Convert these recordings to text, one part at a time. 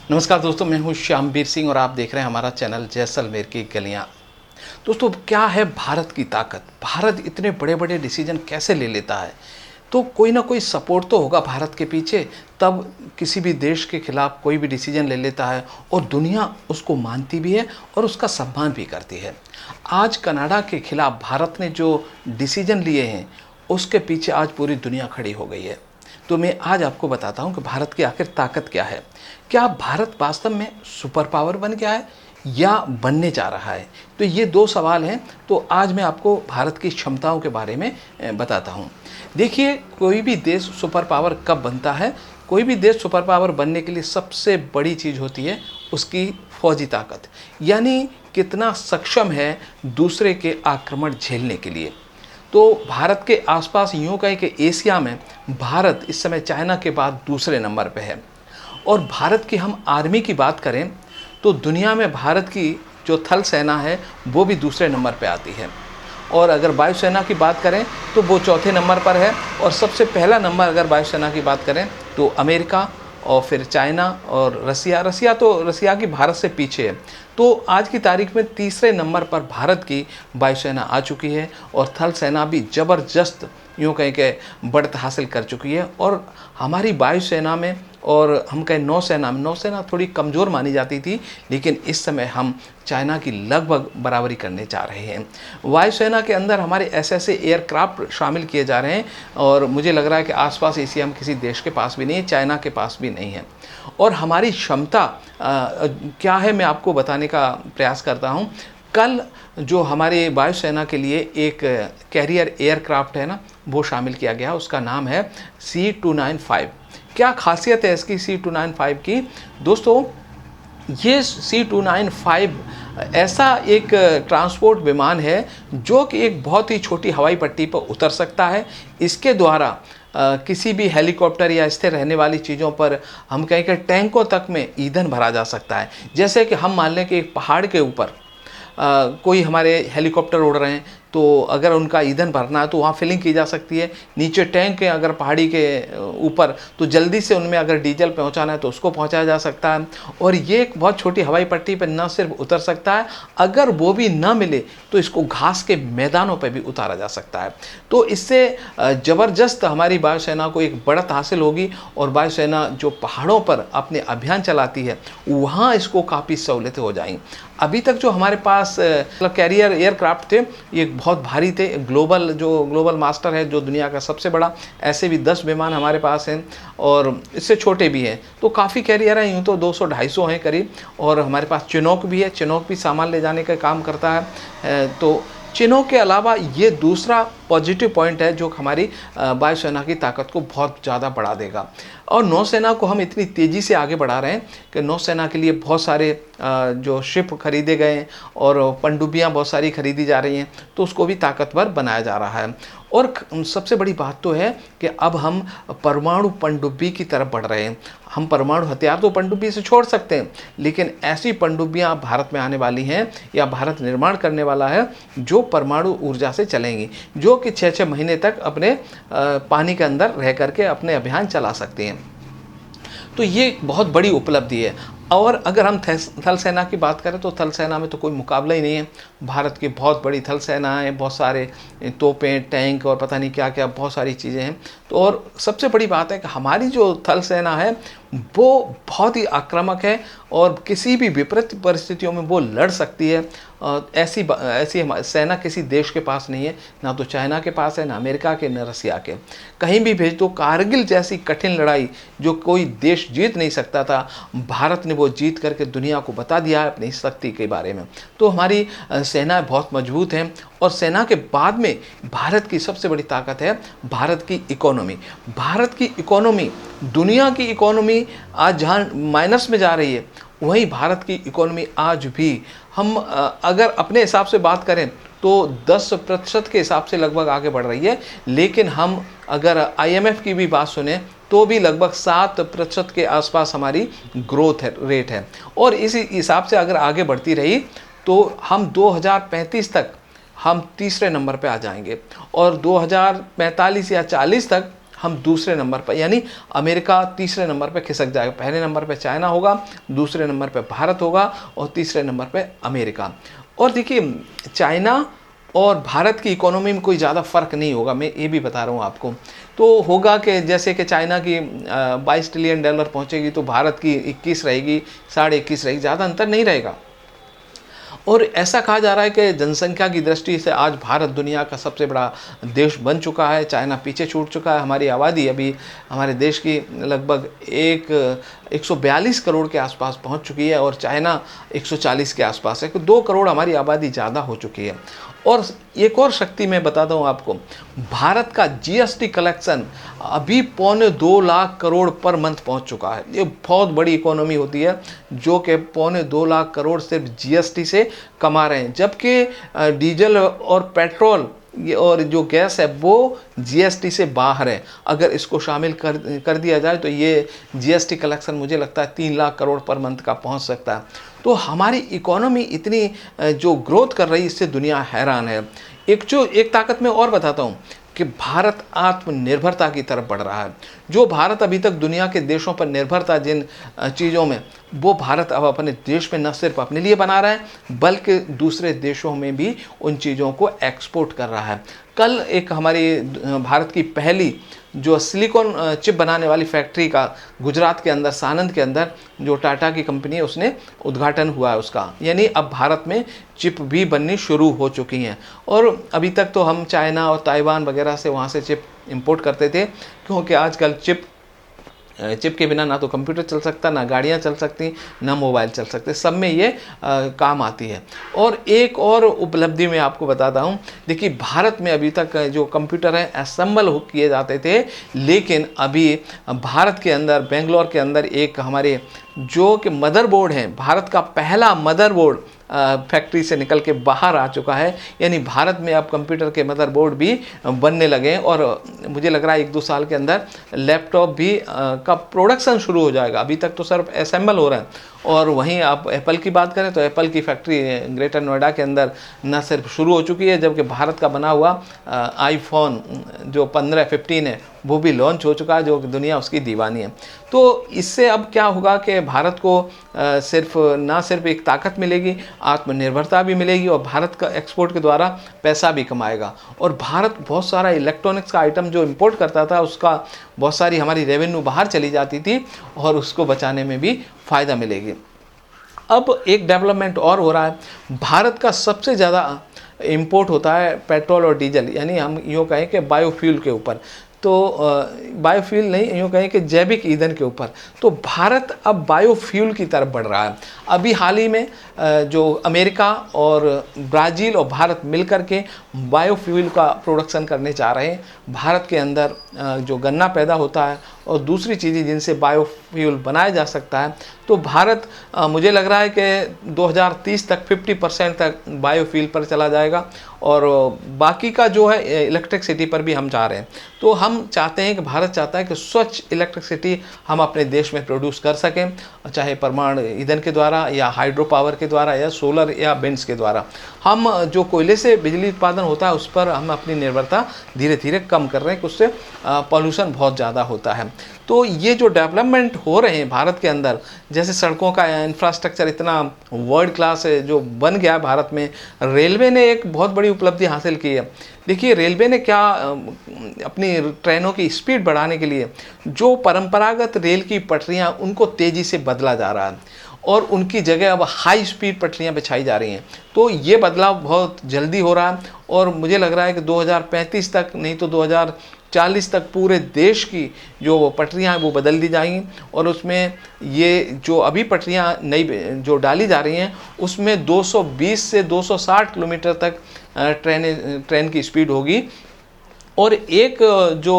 नमस्कार दोस्तों, मैं हूं श्यामवीर सिंह और आप देख रहे हैं हमारा चैनल जैसलमेर की गलियां। दोस्तों, क्या है भारत की ताकत? भारत इतने बड़े बड़े डिसीजन कैसे ले लेता है? तो कोई ना कोई सपोर्ट तो होगा भारत के पीछे, तब किसी भी देश के खिलाफ कोई भी डिसीजन ले लेता है और दुनिया उसको मानती भी है और उसका सम्मान भी करती है। आज कनाडा के खिलाफ भारत ने जो डिसीजन लिए हैं, उसके पीछे आज पूरी दुनिया खड़ी हो गई है। तो मैं आज आपको बताता हूं कि भारत की आखिर ताकत क्या है। क्या भारत वास्तव में सुपर पावर बन गया है या बनने जा रहा है? तो ये दो सवाल हैं। तो आज मैं आपको भारत की क्षमताओं के बारे में बताता हूं। देखिए, कोई भी देश सुपर पावर कब बनता है? कोई भी देश सुपर पावर बनने के लिए सबसे बड़ी चीज़ होती है उसकी फौजी ताकत, यानी कितना सक्षम है दूसरे के आक्रमण झेलने के लिए। तो भारत के आसपास यूँ कहें कि एशिया में भारत इस समय चाइना के बाद दूसरे नंबर पे है। और भारत की हम आर्मी की बात करें तो दुनिया में भारत की जो थल सेना है वो भी दूसरे नंबर पे आती है। और अगर वायुसेना की बात करें तो वो चौथे नंबर पर है। और सबसे पहला नंबर अगर वायुसेना की बात करें तो अमेरिका, और फिर चाइना और रसिया की भारत से पीछे है। तो आज की तारीख में तीसरे नंबर पर भारत की वायुसेना आ चुकी है और थल सेना भी ज़बरदस्त यूँ कहें कि बढ़त हासिल कर चुकी है। और हमारी वायुसेना में और हम कहें नौसेना थोड़ी कमज़ोर मानी जाती थी, लेकिन इस समय हम चाइना की लगभग बराबरी करने जा रहे हैं। वायुसेना के अंदर हमारे ऐसे एयरक्राफ्ट शामिल किए जा रहे हैं और मुझे लग रहा है कि आसपास एशिया में किसी देश के पास भी नहीं है, चाइना के पास भी नहीं है। और हमारी क्षमता क्या है, मैं आपको बताने का प्रयास करता हूँ। कल जो हमारे वायुसेना के लिए एक कैरियर एयरक्राफ्ट है ना, वो शामिल किया गया। उसका नाम है C295। क्या खासियत है इसकी C295 की? दोस्तों, ये C295 ऐसा एक ट्रांसपोर्ट विमान है जो कि एक बहुत ही छोटी हवाई पट्टी पर उतर सकता है। इसके द्वारा किसी भी हेलीकॉप्टर या स्थिर रहने वाली चीज़ों पर हम कहें कि टैंकों तक में ईंधन भरा जा सकता है। जैसे कि हम मान लें कि एक पहाड़ के ऊपर कोई हमारे हेलीकॉप्टर उड़ रहे हैं, तो अगर उनका ईंधन भरना है तो वहाँ फिलिंग की जा सकती है। नीचे टैंक है अगर पहाड़ी के ऊपर, तो जल्दी से उनमें अगर डीजल पहुँचाना है तो उसको पहुँचाया जा सकता है। और ये एक बहुत छोटी हवाई पट्टी पर न सिर्फ उतर सकता है, अगर वो भी ना मिले तो इसको घास के मैदानों पर भी उतारा जा सकता है। तो इससे ज़बरदस्त हमारी वायुसेना को एक बढ़त हासिल होगी और वायुसेना जो पहाड़ों पर अपने अभियान चलाती है वहाँ इसको काफ़ी सहूलियतें हो जाएंगी। अभी तक जो हमारे पास कैरियर एयरक्राफ्ट थे ये बहुत भारी थे। ग्लोबल मास्टर है जो दुनिया का सबसे बड़ा, ऐसे भी 10 विमान हमारे पास हैं और इससे छोटे भी हैं। तो काफ़ी कैरियर हैं, यूँ तो 200-250 हैं करीब। और हमारे पास चिनोक भी है, चिनोक भी सामान ले जाने का काम करता है। तो चिनोक के अलावा ये दूसरा पॉजिटिव पॉइंट है जो हमारी वायुसेना की ताकत को बहुत ज़्यादा बढ़ा देगा। और नौसेना को हम इतनी तेज़ी से आगे बढ़ा रहे हैं कि नौसेना के लिए बहुत सारे जो शिप खरीदे गए हैं और पनडुब्बियाँ बहुत सारी खरीदी जा रही हैं, तो उसको भी ताकतवर बनाया जा रहा है। और सबसे बड़ी बात तो है कि अब हम परमाणु पनडुब्बी की तरफ बढ़ रहे हैं। हम परमाणु हथियार तो पनडुब्बी से छोड़ सकते हैं, लेकिन ऐसी पनडुब्बियाँ भारत में आने वाली हैं या भारत निर्माण करने वाला है जो परमाणु ऊर्जा से चलेंगी, जो कि 6-6 महीने तक अपने पानी के अंदर रह करके अपने अभियान चला सकते हैं। तो ये एक बहुत बड़ी उपलब्धि है। और अगर हम थल सेना की बात करें तो थल सेना में तो कोई मुकाबला ही नहीं है। भारत की बहुत बड़ी थल सेना है, बहुत सारे तोपें, टैंक और पता नहीं क्या क्या बहुत सारी चीज़ें हैं। तो और सबसे बड़ी बात है कि हमारी जो थल सेना है वो बहुत ही आक्रामक है और किसी भी विपरीत परिस्थितियों में वो लड़ सकती है। ऐसी सेना किसी देश के पास नहीं है, ना तो चाइना के पास है, ना अमेरिका के, ना रसिया के। कहीं भी भेज दो, कारगिल जैसी कठिन लड़ाई जो कोई देश जीत नहीं सकता था, भारत ने वो जीत करके दुनिया को बता दिया है अपनी शक्ति के बारे में। तो हमारी सेना बहुत मजबूत है। और सेना के बाद में भारत की सबसे बड़ी ताकत है भारत की इकोनॉमी। भारत की इकोनॉमी, दुनिया की इकोनॉमी आज जहाँ माइनस में जा रही है, वहीं भारत की इकोनॉमी आज भी हम अगर अपने हिसाब से बात करें तो 10% के हिसाब से लगभग आगे बढ़ रही है। लेकिन हम अगर IMF की भी बात सुने तो भी लगभग 7% के आसपास हमारी ग्रोथ रेट है। और इसी हिसाब से अगर आगे बढ़ती रही तो हम 2035 तक हम तीसरे नंबर पे आ जाएंगे और 2045 या 40 तक हम दूसरे नंबर पर, यानी अमेरिका तीसरे नंबर पर खिसक जाएगा। पहले नंबर पर चाइना होगा, दूसरे नंबर पर भारत होगा और तीसरे नंबर पर अमेरिका। और देखिए, चाइना और भारत की इकोनॉमी में कोई ज़्यादा फ़र्क नहीं होगा, मैं ये भी बता रहा हूँ आपको। तो होगा कि जैसे कि चाइना की 22 ट्रिलियन डॉलर पहुँचेगी तो भारत की 21 रहेगी, 21.5 रहेगी, ज़्यादा अंतर नहीं रहेगा। और ऐसा कहा जा रहा है कि जनसंख्या की दृष्टि से आज भारत दुनिया का सबसे बड़ा देश बन चुका है, चाइना पीछे छूट चुका है। हमारी आबादी अभी हमारे देश की लगभग 142 करोड़ के आसपास पहुंच चुकी है और चाइना 140 के आसपास है। 2 करोड़ हमारी आबादी ज़्यादा हो चुकी है। और एक और शक्ति मैं बताता हूँ आपको, भारत का जीएसटी कलेक्शन अभी 1.25 लाख करोड़ पर मंथ पहुँच चुका है। ये बहुत बड़ी इकोनॉमी होती है जो कि 1.25 लाख करोड़ सिर्फ जीएसटी से कमा रहे हैं, जबकि डीजल और पेट्रोल और जो गैस है वो जीएसटी से बाहर है। अगर इसको शामिल कर दिया जाए तो ये जीएसटी कलेक्शन मुझे लगता है 3 लाख करोड़ पर मंथ का पहुंच सकता है। तो हमारी इकोनॉमी इतनी जो ग्रोथ कर रही है, इससे दुनिया हैरान है। एक ताकत मैं और बताता हूँ कि भारत आत्मनिर्भरता की तरफ बढ़ रहा है। जो भारत अभी तक दुनिया के देशों पर निर्भर था जिन चीज़ों में, वो भारत अब अपने देश में न सिर्फ अपने लिए बना रहा है बल्कि दूसरे देशों में भी उन चीज़ों को एक्सपोर्ट कर रहा है। कल एक हमारी भारत की पहली जो सिलिकॉन चिप बनाने वाली फैक्ट्री का गुजरात के अंदर, सानंद के अंदर, जो टाटा की कंपनी है उसने उद्घाटन हुआ है उसका। यानी अब भारत में चिप भी बननी शुरू हो चुकी हैं। और अभी तक तो हम चाइना और ताइवान वगैरह से वहाँ से चिप इंपोर्ट करते थे, क्योंकि आजकल चिप के बिना ना तो कंप्यूटर चल सकता, ना गाड़ियाँ चल सकती, ना मोबाइल चल सकते, सब में ये काम आती है। और एक और उपलब्धि मैं आपको बताता हूँ। देखिए, भारत में अभी तक जो कंप्यूटर हैं असेंबल किए जाते थे, लेकिन अभी भारत के अंदर, बेंगलोर के अंदर एक हमारे जो कि मदरबोर्ड हैं, भारत का पहला मदरबोर्ड फैक्ट्री से निकल के बाहर आ चुका है। यानी भारत में अब कंप्यूटर के मदरबोर्ड भी बनने लगे हैं और मुझे लग रहा है 1-2 साल के अंदर लैपटॉप भी का प्रोडक्शन शुरू हो जाएगा। अभी तक तो सिर्फ असेंबल हो रहा है। और वहीं आप एप्पल की बात करें तो एप्पल की फैक्ट्री ग्रेटर नोएडा के अंदर न सिर्फ शुरू हो चुकी है, जबकि भारत का बना हुआ आईफोन जो 15 है वो भी लॉन्च हो चुका है, जो दुनिया उसकी दीवानी है। तो इससे अब क्या होगा कि भारत को ना सिर्फ एक ताकत मिलेगी, आत्मनिर्भरता भी मिलेगी और भारत का एक्सपोर्ट के द्वारा पैसा भी कमाएगा। और भारत बहुत सारा इलेक्ट्रॉनिक्स का आइटम जो इंपोर्ट करता था, उसका बहुत सारी हमारी रेवेन्यू बाहर चली जाती थी और उसको बचाने में भी फ़ायदा मिलेगी। अब एक डेवलपमेंट और हो रहा है, भारत का सबसे ज़्यादा इंपोर्ट होता है पेट्रोल और डीजल, यानी हम यूँ कहें कि बायोफ्यूल के ऊपर। तो बायोफ्यूल नहीं, यूँ कहें कि जैविक ईंधन के ऊपर। तो भारत अब बायोफ्यूल की तरफ बढ़ रहा है। अभी हाल ही में जो अमेरिका और ब्राज़ील और भारत मिलकर के बायोफ्यूल का प्रोडक्शन करने जा रहे हैं। भारत के अंदर जो गन्ना पैदा होता है और दूसरी चीज़ें जिनसे बायोफ्यूल बनाया जा सकता है, तो भारत मुझे लग रहा है कि 2030 तक 50% तक बायोफ्यूल पर चला जाएगा और बाकी का जो है इलेक्ट्रिसिटी पर भी हम जा रहे हैं। तो हम चाहते हैं कि भारत चाहता है कि स्वच्छ इलेक्ट्रिसिटी हम अपने देश में प्रोड्यूस कर सकें, चाहे परमाणु ईंधन के द्वारा या हाइड्रो पावर के द्वारा या सोलर या विंड्स के द्वारा। हम जो कोयले से बिजली उत्पादन होता है उस पर हम अपनी निर्भरता धीरे धीरे कम कर रहे हैं, उससे पॉल्यूशन बहुत ज़्यादा होता है। तो ये जो डेवलपमेंट हो रहे हैं भारत के अंदर, जैसे सड़कों का इंफ्रास्ट्रक्चर इतना वर्ल्ड क्लास है जो बन गया है भारत में। रेलवे ने एक बहुत बड़ी उपलब्धि हासिल की है। देखिए, रेलवे ने क्या अपनी ट्रेनों की स्पीड बढ़ाने के लिए जो परंपरागत रेल की पटरियां उनको तेज़ी से बदला जा रहा है और उनकी जगह अब हाई स्पीड पटरियां बिछाई जा रही हैं। तो ये बदलाव बहुत जल्दी हो रहा है और मुझे लग रहा है कि 2035 तक नहीं तो 2040 तक पूरे देश की जो पटरियां हैं वो बदल दी जाएंगी। और उसमें ये जो अभी पटरियां नई जो डाली जा रही हैं उसमें 220 से 260 किलोमीटर तक ट्रेन की स्पीड होगी। और एक जो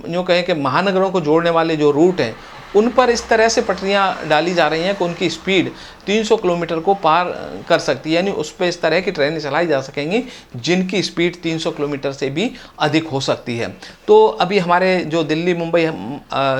यूँ कहें कि महानगरों को जोड़ने वाले जो रूट हैं उन पर इस तरह से पटरियां डाली जा रही हैं कि उनकी स्पीड 300 किलोमीटर को पार कर सकती है। यानी उस पर इस तरह की ट्रेनें चलाई जा सकेंगी जिनकी स्पीड 300 किलोमीटर से भी अधिक हो सकती है। तो अभी हमारे जो दिल्ली मुंबई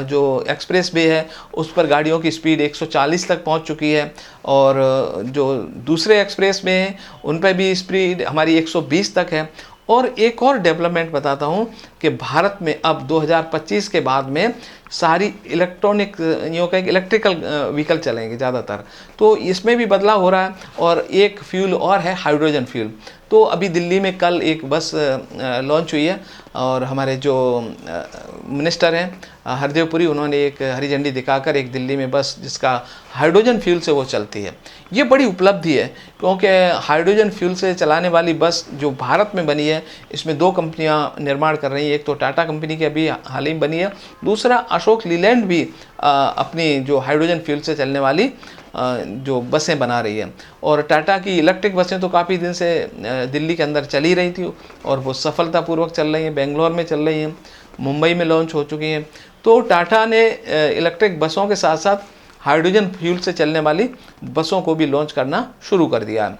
जो एक्सप्रेस वे है उस पर गाड़ियों की स्पीड 140 तक पहुंच चुकी है और जो दूसरे एक्सप्रेस वे हैं उन पर भी स्पीड हमारी 120 तक है। और एक और डेवलपमेंट बताता हूँ कि भारत में अब 2025 के बाद में सारी इलेक्ट्रॉनिक यूँ कहें इलेक्ट्रिकल व्हीकल चलेंगे ज़्यादातर, तो इसमें भी बदलाव हो रहा है। और एक फ्यूल और है हाइड्रोजन फ्यूल। तो अभी दिल्ली में कल एक बस लॉन्च हुई है और हमारे जो मिनिस्टर हैं हरदेव पुरी, उन्होंने एक हरी झंडी दिखाकर एक दिल्ली में बस जिसका हाइड्रोजन फ्यूल से वो चलती है। ये बड़ी उपलब्धि है क्योंकि हाइड्रोजन फ्यूल से चलाने वाली बस जो भारत में बनी है, इसमें 2 कंपनियां निर्माण कर रही हैं। एक तो टाटा कंपनी की अभी हाल ही में बनी है, दूसरा अशोक लीलैंड भी अपनी जो हाइड्रोजन फ्यूल से चलने वाली जो बसें बना रही है। और टाटा की इलेक्ट्रिक बसें तो काफ़ी दिन से दिल्ली के अंदर चली रही थी और वो सफलतापूर्वक चल रही हैं, बेंगलोर में चल रही हैं, मुंबई में लॉन्च हो चुकी हैं। तो टाटा ने इलेक्ट्रिक बसों के साथ साथ हाइड्रोजन फ्यूल से चलने वाली बसों को भी लॉन्च करना शुरू कर दिया है।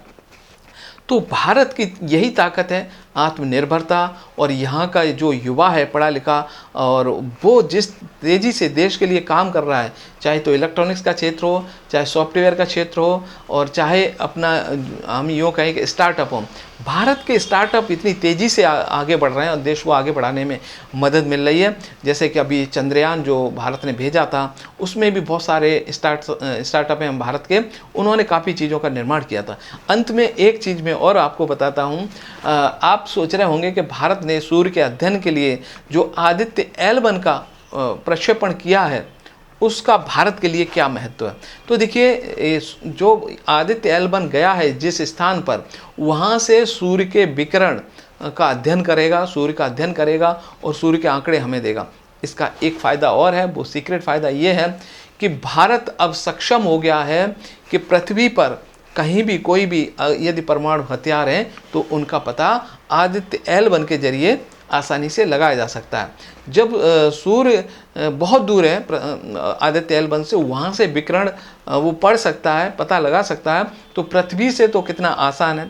तो भारत की यही ताकत है, आत्मनिर्भरता। और यहाँ का जो युवा है पढ़ा लिखा, और वो जिस तेज़ी से देश के लिए काम कर रहा है, चाहे तो इलेक्ट्रॉनिक्स का क्षेत्र हो, चाहे सॉफ्टवेयर का क्षेत्र हो, और चाहे अपना हम यूँ कहें कि स्टार्टअप हो। भारत के स्टार्टअप इतनी तेज़ी से आगे बढ़ रहे हैं और देश को आगे बढ़ाने में मदद मिल रही है। जैसे कि अभी चंद्रयान जो भारत ने भेजा था, उसमें भी बहुत सारे स्टार्टअप हैं भारत के, उन्होंने काफ़ी चीज़ों का निर्माण किया था। अंत में एक चीज़ मैं और आपको बताता हूँ, आप सोच रहे होंगे कि भारत ने सूर्य के अध्ययन के लिए जो आदित्य L1 का प्रक्षेपण किया है, उसका भारत के लिए क्या महत्व है। तो देखिए, जो आदित्य L1 गया है जिस स्थान पर, वहाँ से सूर्य के विकिरण का अध्ययन करेगा, सूर्य का अध्ययन करेगा और सूर्य के आंकड़े हमें देगा। इसका एक फ़ायदा और है, वो सीक्रेट फ़ायदा ये है कि भारत अब सक्षम हो गया है कि पृथ्वी पर कहीं भी कोई भी यदि परमाणु हथियार हैं तो उनका पता आदित्य L1 के जरिए आसानी से लगाया जा सकता है। जब सूर्य बहुत दूर है आदित्य L1 से, वहाँ से विकिरण वो पढ़ सकता है, पता लगा सकता है, तो पृथ्वी से तो कितना आसान है।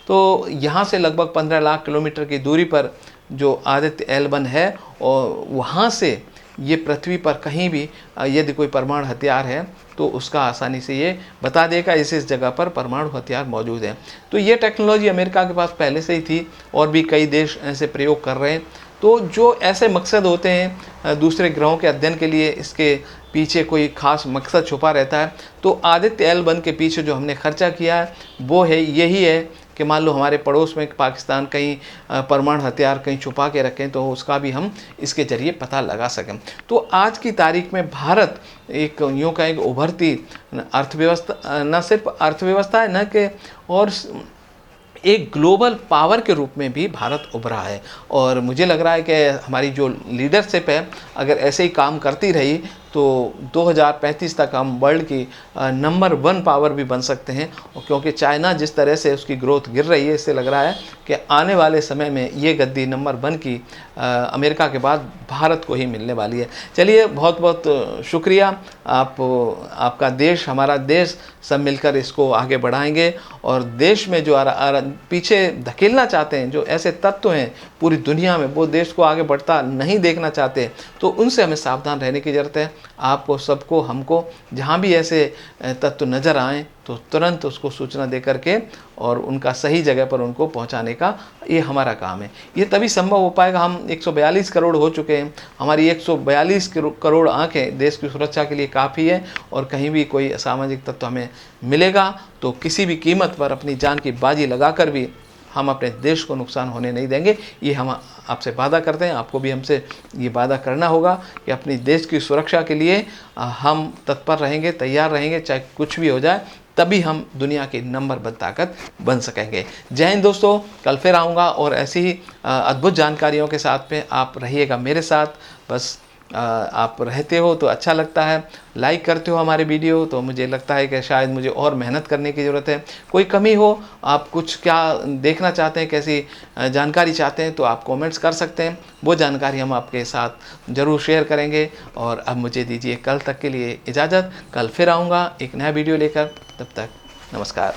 तो यहाँ से लगभग 15 लाख किलोमीटर की दूरी पर जो आदित्य L1 है, और वहाँ से ये पृथ्वी पर कहीं भी यदि कोई परमाणु हथियार है तो उसका आसानी से ये बता देगा इस जगह पर परमाणु हथियार मौजूद है। तो ये टेक्नोलॉजी अमेरिका के पास पहले से ही थी और भी कई देश ऐसे प्रयोग कर रहे हैं। तो जो ऐसे मकसद होते हैं दूसरे ग्रहों के अध्ययन के लिए, इसके पीछे कोई ख़ास मकसद छुपा रहता है। तो आदित्य L1 के पीछे जो हमने खर्चा किया है वो है यही है कि मान लो हमारे पड़ोस में पाकिस्तान कहीं परमाणु हथियार कहीं छुपा के रखें तो उसका भी हम इसके ज़रिए पता लगा सकें। तो आज की तारीख में भारत एक यूँ कहें उभरती अर्थव्यवस्था, न सिर्फ अर्थव्यवस्था है, न कि और एक ग्लोबल पावर के रूप में भी भारत उभरा है। और मुझे लग रहा है कि हमारी जो लीडरशिप है अगर ऐसे ही काम करती रही तो 2035 तक हम वर्ल्ड की नंबर 1 पावर भी बन सकते हैं। और क्योंकि चाइना जिस तरह से उसकी ग्रोथ गिर रही है, इससे लग रहा है कि आने वाले समय में ये गद्दी नंबर 1 की अमेरिका के बाद भारत को ही मिलने वाली है। चलिए, बहुत बहुत शुक्रिया। आपका देश, हमारा देश, सब मिलकर इसको आगे बढ़ाएंगे। और देश में जो पीछे धकेलना चाहते हैं, जो ऐसे तत्व हैं पूरी दुनिया में, वो देश को आगे बढ़ता नहीं देखना चाहते, तो उनसे हमें सावधान रहने की ज़रूरत है। आपको, सबको, हमको जहाँ भी ऐसे तत्व नज़र आएँ तो तुरंत उसको सूचना दे करके और उनका सही जगह पर उनको पहुंचाने का ये हमारा काम है। ये तभी संभव हो पाएगा, हम 142 करोड़ हो चुके हैं, हमारी 142 करोड़ आंखें देश की सुरक्षा के लिए काफ़ी है। और कहीं भी कोई असामाजिक तत्व हमें मिलेगा तो किसी भी कीमत पर अपनी जान की बाजी लगाकर भी हम अपने देश को नुकसान होने नहीं देंगे। ये हम आपसे वादा करते हैं, आपको भी हमसे ये वादा करना होगा कि अपनी देश की सुरक्षा के लिए हम तत्पर रहेंगे, तैयार रहेंगे, चाहे कुछ भी हो जाए, तभी हम दुनिया की नंबर 1 ताकत बन सकेंगे। जय हिंद दोस्तों, कल फिर आऊँगा और ऐसी ही अद्भुत जानकारियों के साथ में आप रहिएगा मेरे साथ। बस आप रहते हो तो अच्छा लगता है, लाइक करते हो हमारे वीडियो तो मुझे लगता है कि शायद मुझे और मेहनत करने की ज़रूरत है। कोई कमी हो, आप कुछ क्या देखना चाहते हैं, कैसी जानकारी चाहते हैं, तो आप कमेंट्स कर सकते हैं, वो जानकारी हम आपके साथ ज़रूर शेयर करेंगे। और अब मुझे दीजिए कल तक के लिए इजाज़त, कल फिर आऊँगा एक नया वीडियो लेकर। तब तक नमस्कार।